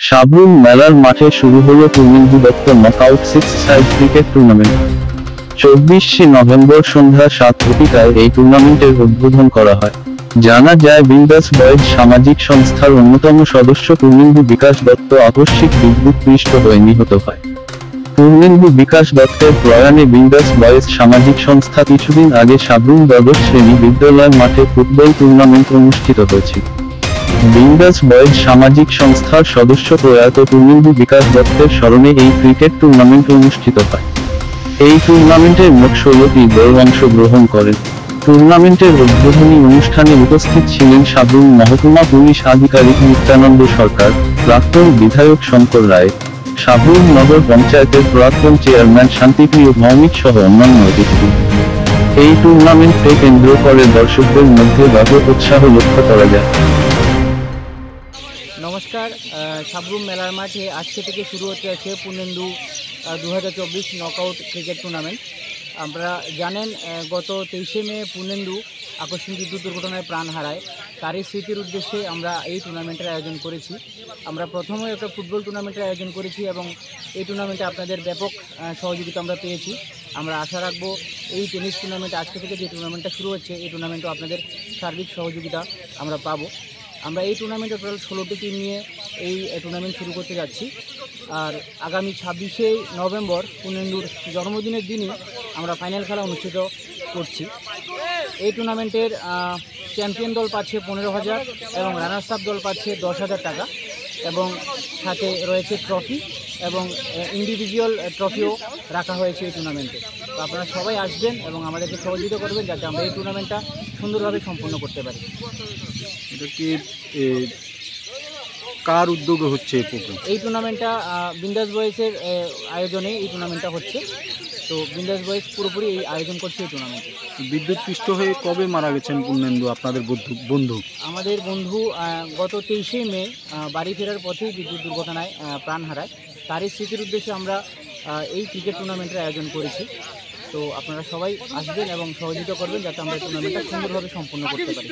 সাবরুম মেলার মাঠে শুরু হলো Purnendu Dutta knockout 6 side cricket tournament. 24শে নভেম্বর সন্ধ্যা 7:00টায় এই টুর্নামেন্টের উদ্বোধন করা হয়। জানা যায় বিন্দাস বয়েজ সামাজিক সংস্থার অন্যতম সদস্য পূর্ণেন্দু বিকাশ দত্ত আকস্মিক বিদ্যুৎপৃষ্ট হয়ে নিহত হয়। পূর্ণেন্দু বিকাশ দত্তের প্রয়াণে বিন্দাস বয়েজ সামাজিক সংস্থা কিছুদিন আগে সাবরুম দ্বাদশ শ্রেণী বিদ্যালয় মাঠে ফুটবল টুর্নামেন্ট অনুষ্ঠিত হয়েছিল। বিন্দাস বয়েজ সামাজিক সংস্থার সদস্য প্রয়াত পূর্ণেন্দু বিকাশ দত্তের স্মরণে এই ক্রিকেট টুর্নামেন্ট অনুষ্ঠিত হয়। এই টুর্নামেন্টের মোট 16টি দল অংশগ্রহণ করেন। টুর্নামেন্টের উদ্বোধনী অনুষ্ঠানে উপস্থিত ছিলেন সাবরুম মহকুমা পুলিশ আধিকারিক নিত্যানন্দ সরকার, প্রাক্তন বিধায়ক শঙ্কর রায়, সাবরুম নগর পঞ্চায়েতের প্রাক্তন চেয়ারম্যান শান্তিপ্রিয় ভৌমিক সহ অন্যান্য অতিথি। এই টুর্নামেন্টকে কেন্দ্র করে দর্শকদের মধ্যে ব্যাপক উৎসাহ লক্ষ্য করা যায়। নমস্কার, সাবরুম মেলার মাঠে আজকে থেকে শুরু হতে আছে পূর্ণেন্দু 2024 নকআউট ক্রিকেট টুর্নামেন্ট। আপনারা জানেন গত 23শে মে পূর্ণেন্দু আকস্মিক বিদ্যুৎ দুর্ঘটনায় প্রাণ হারায়। তারই স্মৃতির উদ্দেশ্যে আমরা এই টুর্নামেন্টের আয়োজন করেছি। আমরা প্রথমে একটা ফুটবল টুর্নামেন্টের আয়োজন করেছি এবং এই টুর্নামেন্টে আপনাদের ব্যাপক সহযোগিতা আমরা পেয়েছি। আমরা আশা রাখবো এই টেনিস টুর্নামেন্ট আজকে থেকে যে টুর্নামেন্টটা শুরু হচ্ছে এই টুর্নামেন্টও আপনাদের সার্বিক সহযোগিতা আমরা পাবো। আমরা এই টুর্নামেন্টে টোটাল 16টি টিম নিয়ে এই টুর্নামেন্ট শুরু করতে যাচ্ছি। আর আগামী 26শে নভেম্বর পূর্ণেন্দুর জন্মদিনের দিনই আমরা ফাইনাল খেলা অনুষ্ঠিত করছি। এই টুর্নামেন্টের চ্যাম্পিয়ন দল পাচ্ছে 15,000 এবং রানার্স আপ দল পাচ্ছে 10,000 টাকা এবং সাথে রয়েছে ট্রফি এবং ইন্ডিভিজুয়াল ট্রফিও রাখা হয়েছে এই টুর্নামেন্টে। তো আপনারা সবাই আসবেন এবং আমাদেরকে সহযোগিতা করবেন যাতে আমরা এই টুর্নামেন্টটা সুন্দরভাবে সম্পন্ন করতে পারি। এটা কি কার উদ্যোগে হচ্ছে এই প্রোগ্রাম? এই টুর্নামেন্টটা বিন্দাস বয়েজের আয়োজনে এই টুর্নামেন্টটা হচ্ছে। তো বিন্দাস বয়েজ পুরোপুরি এই আয়োজন করছে এই টুর্নামেন্টে। বিদ্যুৎপৃষ্ট হয়ে কবে মারা গেছেন পূর্ণেন্দু আপনাদের বন্ধু? আমাদের বন্ধু গত 23শে মে বাড়ি ফেরার পথেই বিদ্যুৎ দুর্ঘটনায় প্রাণ হারায়। তারই স্মৃতির উদ্দেশ্যে আমরা এই ক্রিকেট টুর্নামেন্টের আয়োজন করেছি। তো আপনারা সবাই আসবেন এবং সহযোগিতা করবেন যাতে আমরা এই টুর্নামেন্টটা সুন্দরভাবে সম্পন্ন করতে পারি।